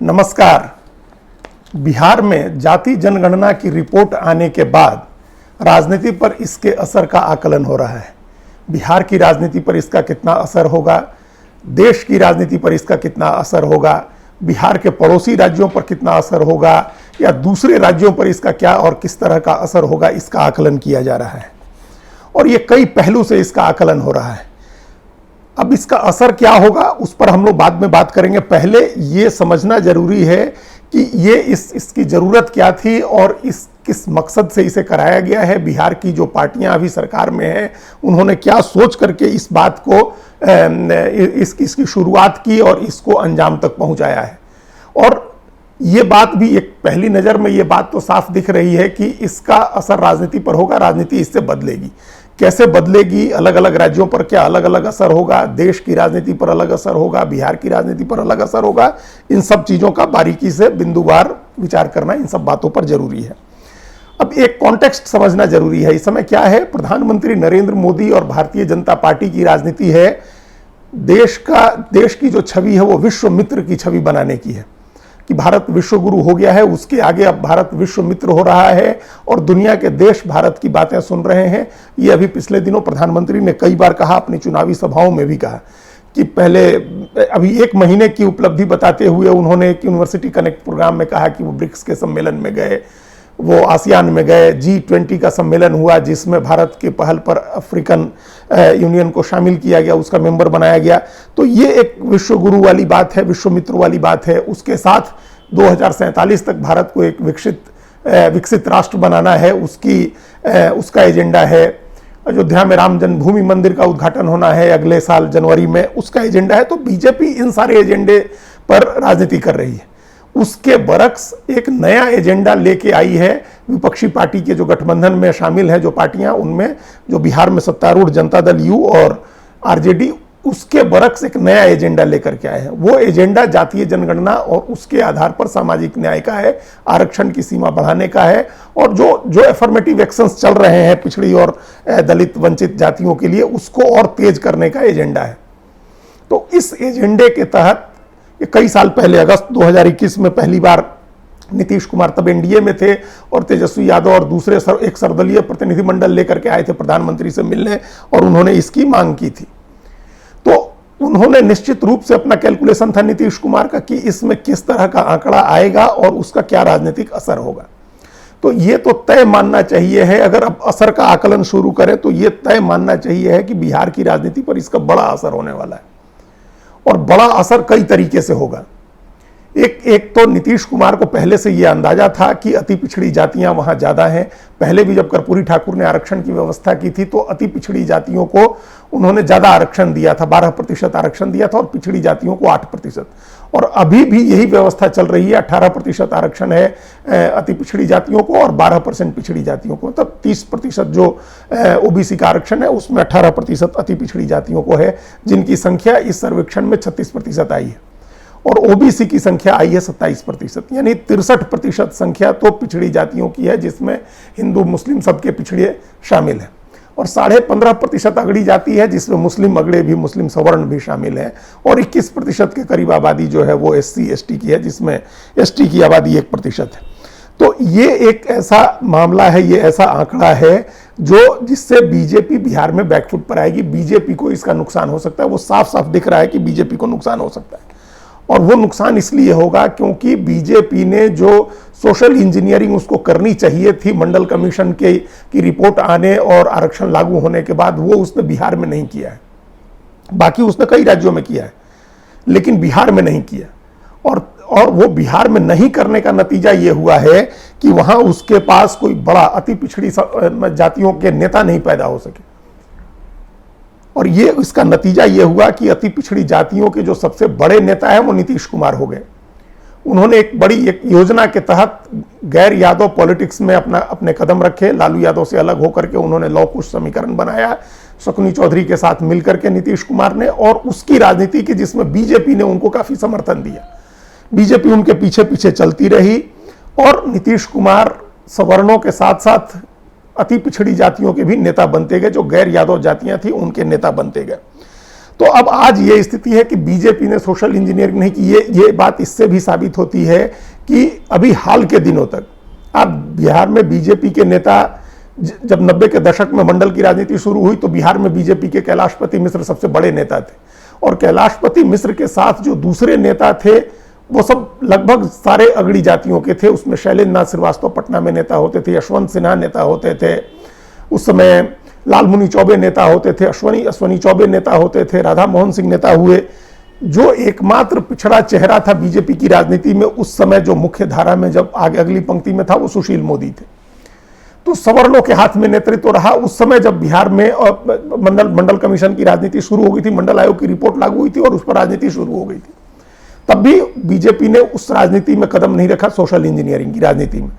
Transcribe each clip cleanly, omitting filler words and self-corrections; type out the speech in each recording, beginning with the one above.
नमस्कार। बिहार में जाति जनगणना की रिपोर्ट आने के बाद राजनीति पर इसके असर का आकलन हो रहा है। बिहार की राजनीति पर इसका कितना असर होगा, देश की राजनीति पर इसका कितना असर होगा, बिहार के पड़ोसी राज्यों पर कितना असर होगा या दूसरे राज्यों पर इसका क्या और किस तरह का असर होगा, इसका आकलन किया जा रहा है और ये कई पहलू से इसका आकलन हो रहा है। अब इसका असर क्या होगा उस पर हम लोग बाद में बात करेंगे। पहले ये समझना जरूरी है कि ये इसकी ज़रूरत क्या थी और किस मकसद से इसे कराया गया है। बिहार की जो पार्टियां अभी सरकार में हैं उन्होंने क्या सोच करके इस बात को इसकी शुरुआत की और इसको अंजाम तक पहुंचाया है। और ये बात भी एक पहली नज़र में ये बात तो साफ दिख रही है कि इसका असर राजनीति पर होगा। राजनीति इससे बदलेगी, कैसे बदलेगी, अलग अलग राज्यों पर क्या अलग अलग असर होगा, देश की राजनीति पर अलग असर होगा, बिहार की राजनीति पर अलग असर होगा। इन सब चीज़ों का बारीकी से बिंदुवार विचार करना इन सब बातों पर जरूरी है। अब एक कॉन्टेक्स्ट समझना जरूरी है। इस समय क्या है, प्रधानमंत्री नरेंद्र मोदी और भारतीय जनता पार्टी की राजनीति है देश की जो छवि है वो विश्व मित्र की छवि बनाने की है कि भारत विश्व गुरु हो गया है, उसके आगे अब भारत विश्व मित्र हो रहा है और दुनिया के देश भारत की बातें सुन रहे हैं। ये अभी पिछले दिनों प्रधानमंत्री ने कई बार कहा, अपनी चुनावी सभाओं में भी कहा कि पहले अभी 1 महीने की उपलब्धि बताते हुए उन्होंने एक यूनिवर्सिटी कनेक्ट प्रोग्राम में कहा कि वो ब्रिक्स के सम्मेलन में गए, वो आसियान में गए, G20 का सम्मेलन हुआ जिसमें भारत के पहल पर अफ्रीकन यूनियन को शामिल किया गया, उसका मेंबर बनाया गया। तो ये एक विश्व गुरु वाली बात है, विश्व मित्र वाली बात है। उसके साथ 2047 तक भारत को एक विकसित राष्ट्र बनाना है, उसका एजेंडा है। अयोध्या में राम जन्मभूमि मंदिर का उद्घाटन होना है अगले साल जनवरी में, उसका एजेंडा है। तो बीजेपी इन सारे एजेंडे पर राजनीति कर रही है। उसके बरक्स एक नया एजेंडा लेके आई है विपक्षी पार्टी के जो गठबंधन में शामिल है जो पार्टियां, उनमें जो बिहार में सत्तारूढ़ जनता दल यू और आरजेडी, उसके बरक्स एक नया एजेंडा लेकर के आए हैं। वो एजेंडा जातीय जनगणना और उसके आधार पर सामाजिक न्याय का है, आरक्षण की सीमा बढ़ाने का है और जो एफर्मेटिव एक्शंस चल रहे हैं पिछड़ी और दलित वंचित जातियों के लिए, उसको और तेज करने का एजेंडा है। तो इस एजेंडे के तहत ये कई साल पहले अगस्त 2021 में पहली बार नीतीश कुमार तब एनडीए में थे और तेजस्वी यादव और दूसरे एक सर्वदलीय प्रतिनिधिमंडल लेकर के आए थे प्रधानमंत्री से मिलने और उन्होंने इसकी मांग की थी। तो उन्होंने निश्चित रूप से अपना कैलकुलेशन था नीतीश कुमार का कि इसमें किस तरह का आंकड़ा आएगा और उसका क्या राजनीतिक असर होगा। तो ये तो तय मानना चाहिए है, अगर अब असर का आकलन शुरू करें तो ये तय मानना चाहिए है कि बिहार की राजनीति पर इसका बड़ा असर होने वाला है और बड़ा असर कई तरीके से होगा। एक तो नीतीश कुमार को पहले से यह अंदाजा था कि अति पिछड़ी जातियां वहां ज्यादा हैं। पहले भी जब कर्पूरी ठाकुर ने आरक्षण की व्यवस्था की थी तो अति पिछड़ी जातियों को उन्होंने ज्यादा आरक्षण दिया था, 12% आरक्षण दिया था और पिछड़ी जातियों को 8%। और अभी भी यही व्यवस्था चल रही है, 18% आरक्षण है अति पिछड़ी जातियों को और 12% पिछड़ी जातियों को। तब 30% जो ओबीसी का आरक्षण है उसमें 18% अति पिछड़ी जातियों को है, जिनकी संख्या इस सर्वेक्षण में 36% आई है और ओबीसी की संख्या आई है 27%। यानी 63% संख्या तो पिछड़ी जातियों की है, जिसमें हिंदू मुस्लिम सबके पिछड़े शामिल हैं और 15.5% अगड़ी जाति है जिसमें मुस्लिम अगड़े भी, मुस्लिम सवर्ण भी शामिल हैं और 21% के करीब आबादी जो है वो SC ST की है, जिसमें ST की आबादी 1% है। तो ये एक ऐसा मामला है, ये ऐसा आंकड़ा है जिससे बीजेपी बिहार में बैकफुट पर आएगी। बीजेपी को इसका नुकसान हो सकता है, वो साफ साफ दिख रहा है कि बीजेपी को नुकसान हो सकता है और वो नुकसान इसलिए होगा क्योंकि बीजेपी ने जो सोशल इंजीनियरिंग उसको करनी चाहिए थी मंडल कमीशन की रिपोर्ट आने और आरक्षण लागू होने के बाद, वो उसने बिहार में नहीं किया है। बाकी उसने कई राज्यों में किया है लेकिन बिहार में नहीं किया और वो बिहार में नहीं करने का नतीजा ये हुआ है कि वहां उसके पास कोई बड़ा अति पिछड़ी जातियों के नेता नहीं पैदा हो सके और ये इसका नतीजा ये हुआ कि अति पिछड़ी जातियों के जो सबसे बड़े नेता हैं वो नीतीश कुमार हो गए। उन्होंने एक योजना के तहत गैर यादव पॉलिटिक्स में अपने कदम रखे। लालू यादव से अलग होकर के उन्होंने लौह कुश समीकरण बनाया शकुनी चौधरी के साथ मिलकर के नीतीश कुमार ने, और उसकी राजनीति की जिसमें बीजेपी ने उनको काफी समर्थन दिया। बीजेपी उनके पीछे पीछे चलती रही और नीतीश कुमार सवर्णों के साथ साथ अति पिछड़ी जातियों के भी नेता बनते गए, जो गैर यादव जातियां थी उनके नेता बनते गए। तो अब आज ये स्थिति है कि बीजेपी ने सोशल इंजीनियरिंग नहीं की। ये बात इससे भी साबित होती है कि अभी हाल के दिनों तक आप बिहार में बीजेपी के नेता, जब 90 के दशक में मंडल की राजनीति शुरू हुई तो बिहार में बीजेपी के कैलाशपति मिश्र सबसे बड़े नेता थे, और कैलाशपति मिश्र के साथ जो दूसरे नेता थे वो सब लगभग सारे अगड़ी जातियों के थे। उसमें शैलेंद्र नाथ श्रीवास्तव पटना में नेता होते थे, यशवंत सिन्हा नेता होते थे, उस समय लालमुनि चौबे नेता होते थे, अश्वनी चौबे नेता होते थे, राधा मोहन सिंह नेता हुए। जो एकमात्र पिछड़ा चेहरा था बीजेपी की राजनीति में उस समय, जो मुख्य धारा में जब आगे अगली पंक्ति में था, वो सुशील मोदी थे। तो सवर्णों के हाथ में नेतृत्व रहा उस समय जब बिहार में मंडल कमीशन की राजनीति शुरू हो गई थी, मंडल आयोग की रिपोर्ट लागू हुई थी और उस पर राजनीति शुरू हो गई थी। तब भी बीजेपी ने उस राजनीति में कदम नहीं रखा, सोशल इंजीनियरिंग की राजनीति में।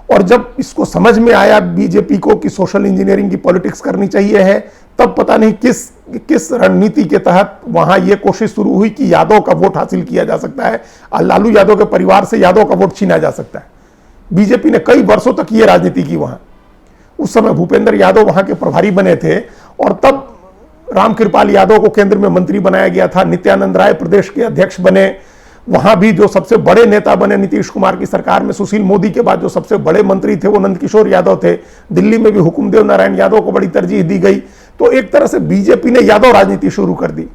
और जब इसको समझ में आया बीजेपी को कि सोशल इंजीनियरिंग की पॉलिटिक्स करनी चाहिए है, तब पता नहीं किस रणनीति के तहत वहां यह कोशिश शुरू हुई कि यादव का वोट हासिल किया जा सकता है, लालू यादव के परिवार से यादव का वोट छीना जा सकता है। बीजेपी ने कई वर्षों तक ये राजनीति की वहां। उस समय भूपेंद्र यादव वहां के प्रभारी बने थे और तब रामकृपाल यादव को केंद्र में मंत्री बनाया गया था, नित्यानंद राय प्रदेश के अध्यक्ष बने। वहां भी जो सबसे बड़े नेता बने नीतीश कुमार की सरकार में, सुशील मोदी के बाद जो सबसे बड़े मंत्री थे वो नंदकिशोर यादव थे। दिल्ली में भी हुकुमदेव नारायण यादव को बड़ी तरजीह दी गई। तो एक तरह से बीजेपी ने यादव राजनीति शुरू कर दी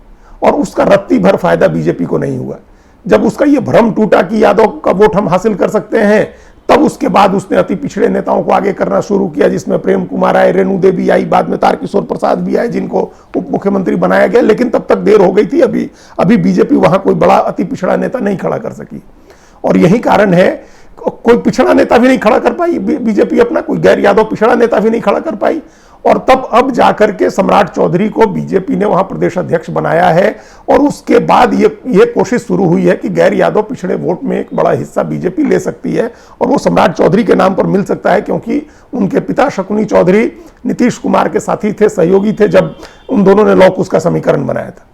और उसका रत्ती भर फायदा बीजेपी को नहीं हुआ। जब उसका ये भ्रम टूटा कि यादव का वोट हम हासिल कर सकते हैं, तब उसके बाद उसने अति पिछड़े नेताओं को आगे करना शुरू किया, जिसमें प्रेम कुमार आए, रेणु देवी आई, बाद में तारकिशोर प्रसाद भी आए जिनको उप मुख्यमंत्री बनाया गया। लेकिन तब तक देर हो गई थी। अभी बीजेपी वहां कोई बड़ा अति पिछड़ा नेता नहीं खड़ा कर सकी और यही कारण है कोई पिछड़ा नेता भी नहीं खड़ा कर पाई बीजेपी, अपना कोई गैर यादव पिछड़ा नेता भी नहीं खड़ा कर पाई। और तब अब जाकर के सम्राट चौधरी को बीजेपी ने वहां प्रदेश अध्यक्ष बनाया है और उसके बाद ये कोशिश शुरू हुई है कि गैर यादव पिछड़े वोट में एक बड़ा हिस्सा बीजेपी ले सकती है और वो सम्राट चौधरी के नाम पर मिल सकता है, क्योंकि उनके पिता शकुनी चौधरी नीतीश कुमार के साथी थे, सहयोगी थे जब उन दोनों ने लॉ कुश का समीकरण बनाया था।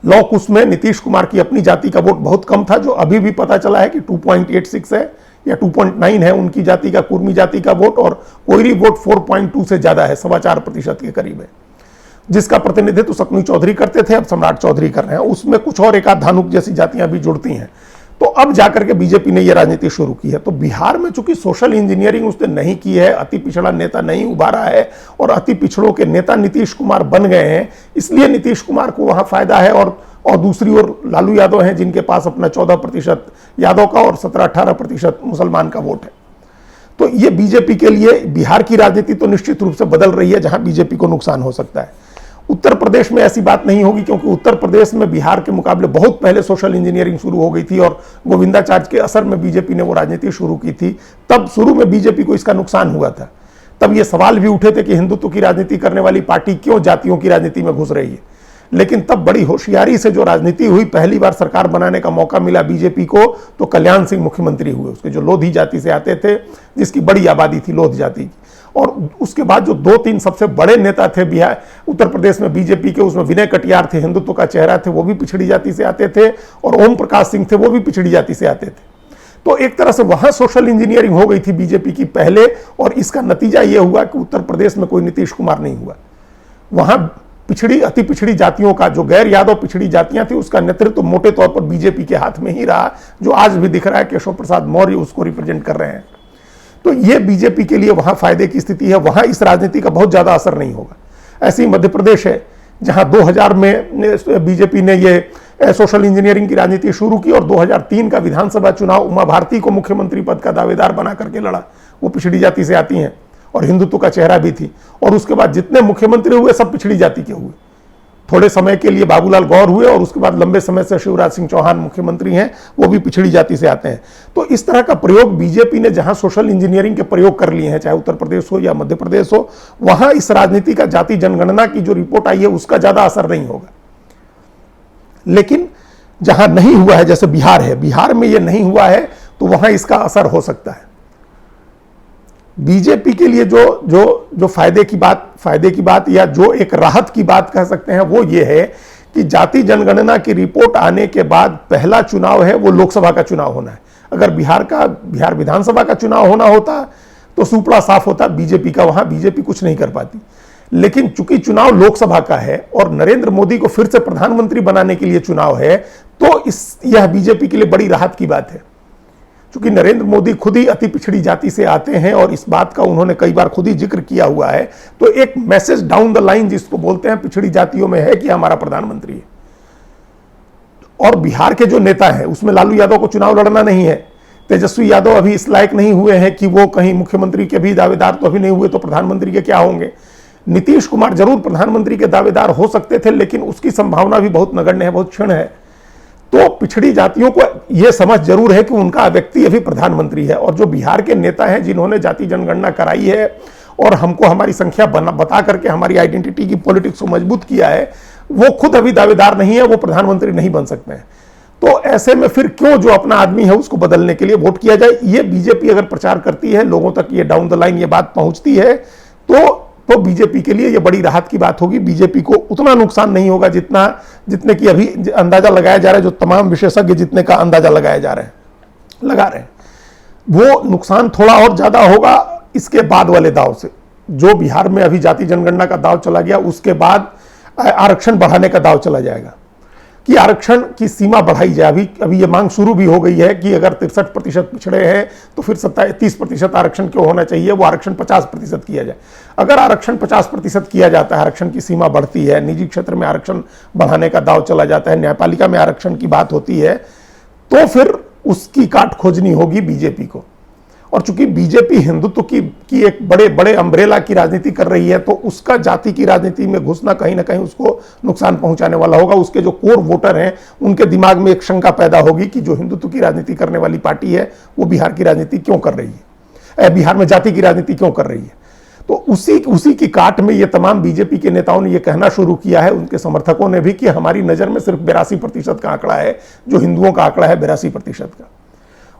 लॉ कुश में नीतीश कुमार की अपनी जाति का वोट बहुत कम था, जो अभी भी पता चला है कि 2.86 है या 2.9 है उनकी जाति का, कुर्मी जाति का वोट, और कोयरी वोट 4.2 से ज्यादा है, 4.25% के करीब है, जिसका प्रतिनिधित्व शकुनी चौधरी करते थे, अब सम्राट चौधरी कर रहे हैं। उसमें कुछ और एक आध धानुक जैसी जातियां भी जुड़ती हैं। तो अब जाकर के बीजेपी ने यह राजनीति शुरू की है। तो बिहार में चूंकि सोशल इंजीनियरिंग उसने नहीं की है, अति पिछड़ा नेता नहीं उभारा है और अति पिछड़ों के नेता नीतीश कुमार बन गए हैं, इसलिए नीतीश कुमार को वहां फायदा है। और दूसरी ओर लालू यादव हैं जिनके पास अपना 14% यादव का और 17-18% मुसलमान का वोट है। तो ये बीजेपी के लिए बिहार की राजनीति तो निश्चित रूप से बदल रही है, जहां बीजेपी को नुकसान हो सकता है। उत्तर प्रदेश में ऐसी बात नहीं होगी, क्योंकि उत्तर प्रदेश में बिहार के मुकाबले बहुत पहले सोशल इंजीनियरिंग शुरू हो गई थी और गोविंदाचार्य के असर में बीजेपी ने वो राजनीति शुरू की थी। तब शुरू में बीजेपी को इसका नुकसान हुआ था। तब ये सवाल भी उठे थे कि हिंदुत्व की राजनीति करने वाली पार्टी क्यों जातियों की राजनीति में घुस रही है। लेकिन तब बड़ी होशियारी से जो राजनीति हुई, पहली बार सरकार बनाने का मौका मिला बीजेपी को, तो कल्याण सिंह मुख्यमंत्री हुए, उसके जो लोधी जाति से आते थे, जिसकी बड़ी आबादी थी लोध जाति की। और उसके बाद जो 2-3 सबसे बड़े नेता थे बिहार उत्तर प्रदेश में बीजेपी के, उसमें विनय कटियार थे, हिंदुत्व का चेहरा थे, वो भी पिछड़ी जाति से आते थे, और ओम प्रकाश सिंह थे, वो भी पिछड़ी जाति से आते थे। तो एक तरह से वहां सोशल इंजीनियरिंग हो गई थी बीजेपी की पहले, और इसका नतीजा यह हुआ कि उत्तर प्रदेश में कोई नीतीश कुमार नहीं हुआ। वहां पिछड़ी अति पिछड़ी जातियों का, जो गैर यादव पिछड़ी जातियां थी, उसका नेतृत्व मोटे तौर पर बीजेपी के हाथ में ही रहा, जो आज भी दिख रहा है। केशव प्रसाद मौर्य उसको रिप्रेजेंट कर रहे हैं। तो ये बीजेपी के लिए वहां फायदे की स्थिति है, वहां इस राजनीति का बहुत ज्यादा असर नहीं होगा। ऐसे ही मध्य प्रदेश है, जहां 2000 में बीजेपी ने ये सोशल इंजीनियरिंग की राजनीति शुरू की और 2003 का विधानसभा चुनाव उमा भारती को मुख्यमंत्री पद का दावेदार बना करके लड़ा। वो पिछड़ी जाति से आती हैं और हिंदुत्व का चेहरा भी थी। और उसके बाद जितने मुख्यमंत्री हुए सब पिछड़ी जाति के हुए। थोड़े समय के लिए बाबूलाल गौर हुए और उसके बाद लंबे समय से शिवराज सिंह चौहान मुख्यमंत्री हैं, वो भी पिछड़ी जाति से आते हैं। तो इस तरह का प्रयोग बीजेपी ने जहां सोशल इंजीनियरिंग के प्रयोग कर लिए हैं, चाहे उत्तर प्रदेश हो या मध्य प्रदेश हो, वहां इस राजनीति का जाति जनगणना की जो रिपोर्ट आई है उसका ज्यादा असर नहीं होगा। लेकिन जहां नहीं हुआ है, जैसे बिहार है, बिहार में यह नहीं हुआ है, तो वहां इसका असर हो सकता है। बीजेपी के लिए जो फायदे की बात या जो एक राहत की बात कह सकते हैं, वो ये है कि जाति जनगणना की रिपोर्ट आने के बाद पहला चुनाव है वो लोकसभा का चुनाव होना है। अगर बिहार विधानसभा का चुनाव होना होता तो सुपड़ा साफ होता बीजेपी का, वहां बीजेपी कुछ नहीं कर पाती। लेकिन चूंकि चुनाव लोकसभा का है और नरेंद्र मोदी को फिर से प्रधानमंत्री बनाने के लिए चुनाव है, तो यह बीजेपी के लिए बड़ी राहत की बात है। चूंकि नरेंद्र मोदी खुद ही अति पिछड़ी जाति से आते हैं और इस बात का उन्होंने कई बार खुद ही जिक्र किया हुआ है, तो एक मैसेज डाउन द लाइन जिसको बोलते हैं पिछड़ी जातियों में है कि हमारा प्रधानमंत्री है। और बिहार के जो नेता हैं उसमें लालू यादव को चुनाव लड़ना नहीं है, तेजस्वी यादव अभी इस लायक नहीं हुए हैं कि वो कहीं मुख्यमंत्री के भी दावेदार तो अभी नहीं हुए, तो प्रधानमंत्री के क्या होंगे। नीतीश कुमार जरूर प्रधानमंत्री के दावेदार हो सकते थे, लेकिन उसकी संभावना भी बहुत नगण्य है, बहुत क्षीण है। तो पिछड़ी जातियों को यह समझ जरूर है कि उनका व्यक्ति अभी प्रधानमंत्री है। और जो बिहार के नेता हैं जिन्होंने जाति जनगणना कराई है और हमको हमारी संख्या बता करके हमारी आइडेंटिटी की पॉलिटिक्स को मजबूत किया है, वो खुद अभी दावेदार नहीं है, वो प्रधानमंत्री नहीं बन सकते हैं। तो ऐसे में फिर क्यों जो अपना आदमी है उसको बदलने के लिए वोट किया जाए। ये बीजेपी अगर प्रचार करती है, लोगों तक ये डाउन द लाइन ये बात पहुंचती है, तो बीजेपी के लिए ये बड़ी राहत की बात होगी। बीजेपी को उतना नुकसान नहीं होगा जितने की अभी अंदाजा लगाया जा रहा है, जो तमाम विशेषज्ञ जितने का अंदाजा लगा रहे हैं, वो नुकसान थोड़ा और ज्यादा होगा इसके बाद वाले दाव से। जो बिहार में अभी जाति जनगणना का दाव चला गया, उसके बाद आरक्षण बढ़ाने का दाव चला जाएगा कि आरक्षण की सीमा बढ़ाई जाए। अभी ये मांग शुरू भी हो गई है कि अगर 63% पिछड़े हैं तो फिर 30% आरक्षण क्यों होना चाहिए, वो आरक्षण 50% किया जाए। अगर आरक्षण 50% किया जाता है, आरक्षण की सीमा बढ़ती है, निजी क्षेत्र में आरक्षण बढ़ाने का दाव चला जाता है, न्यायपालिका में आरक्षण की बात होती है, तो फिर उसकी काट खोजनी होगी बीजेपी को। और चूंकि बीजेपी हिंदुत्व की एक बड़े अम्ब्रेला की राजनीति कर रही है, तो उसका जाति की राजनीति में घुसना कहीं ना कहीं उसको नुकसान पहुंचाने वाला होगा। उसके जो कोर वोटर हैं उनके दिमाग में एक शंका पैदा होगी कि जो हिंदुत्व की राजनीति करने वाली पार्टी है वो बिहार की राजनीति क्यों कर रही है, बिहार में जाति की राजनीति क्यों कर रही है। तो उसी की काट में ये तमाम बीजेपी के नेताओं ने ये कहना शुरू किया है, उनके समर्थकों ने भी, कि हमारी नजर में सिर्फ 82% का आंकड़ा है, जो हिंदुओं का आंकड़ा है 82% का।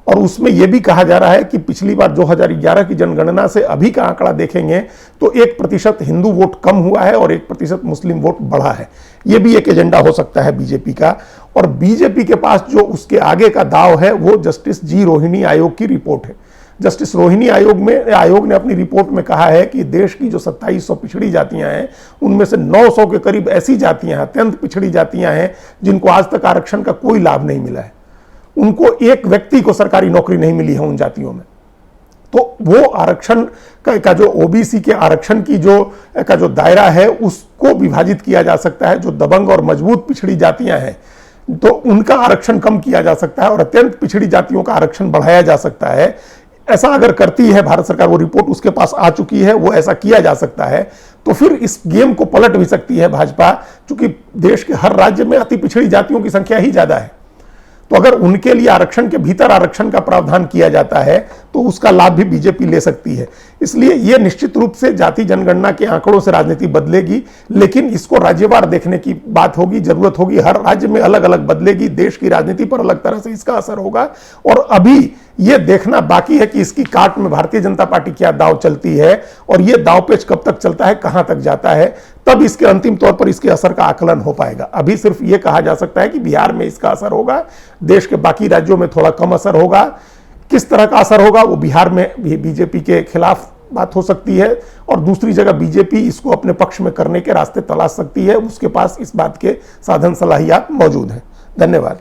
और उसमें यह भी कहा जा रहा है कि पिछली बार 2011 की जनगणना से अभी का आंकड़ा देखेंगे तो 1% हिंदू वोट कम हुआ है और 1% मुस्लिम वोट बढ़ा है। यह भी एक एजेंडा हो सकता है बीजेपी का। और बीजेपी के पास जो उसके आगे का दाव है वो जस्टिस जी रोहिणी आयोग की रिपोर्ट है। जस्टिस रोहिणी आयोग ने अपनी रिपोर्ट में कहा है कि देश की जो 2700 पिछड़ी जातियां हैं, उनमें से 900 के करीब ऐसी जातियां, अत्यंत पिछड़ी जातियां हैं जिनको आज तक आरक्षण का कोई लाभ नहीं मिला है। उनको एक व्यक्ति को सरकारी नौकरी नहीं मिली है उन जातियों में। तो वो आरक्षण का जो ओबीसी के आरक्षण की जो दायरा है उसको विभाजित किया जा सकता है। जो दबंग और मजबूत पिछड़ी जातियां हैं तो उनका आरक्षण कम किया जा सकता है और अत्यंत पिछड़ी जातियों का आरक्षण बढ़ाया जा सकता है। ऐसा अगर करती है भारत सरकार, वो रिपोर्ट उसके पास आ चुकी है, वो ऐसा किया जा सकता है, तो फिर इस गेम को पलट भी सकती है भाजपा। चूंकि देश के हर राज्य में अति पिछड़ी जातियों की संख्या ही ज्यादा है, तो अगर उनके लिए आरक्षण के भीतर आरक्षण का प्रावधान किया जाता है तो उसका लाभ भी बीजेपी ले सकती है। इसलिए यह निश्चित रूप से जाति जनगणना के आंकड़ों से राजनीति बदलेगी, लेकिन इसको राज्यवार देखने की बात होगी, जरूरत होगी। हर राज्य में अलग अलग बदलेगी, देश की राजनीति पर अलग तरह से इसका असर होगा। और अभी यह देखना बाकी है कि इसकी काट में भारतीय जनता पार्टी क्या दांव चलती है और यह दांव पेच कब तक चलता है, कहां तक जाता है, तब इसके अंतिम तौर पर इसके असर का आकलन हो पाएगा। अभी सिर्फ यह कहा जा सकता है कि बिहार में इसका असर होगा, देश के बाकी राज्यों में थोड़ा कम असर होगा। किस तरह का असर होगा वो बिहार में बीजेपी के खिलाफ बात हो सकती है और दूसरी जगह बीजेपी इसको अपने पक्ष में करने के रास्ते तलाश सकती है। उसके पास इस बात के साधन सलाहियात मौजूद हैं। धन्यवाद।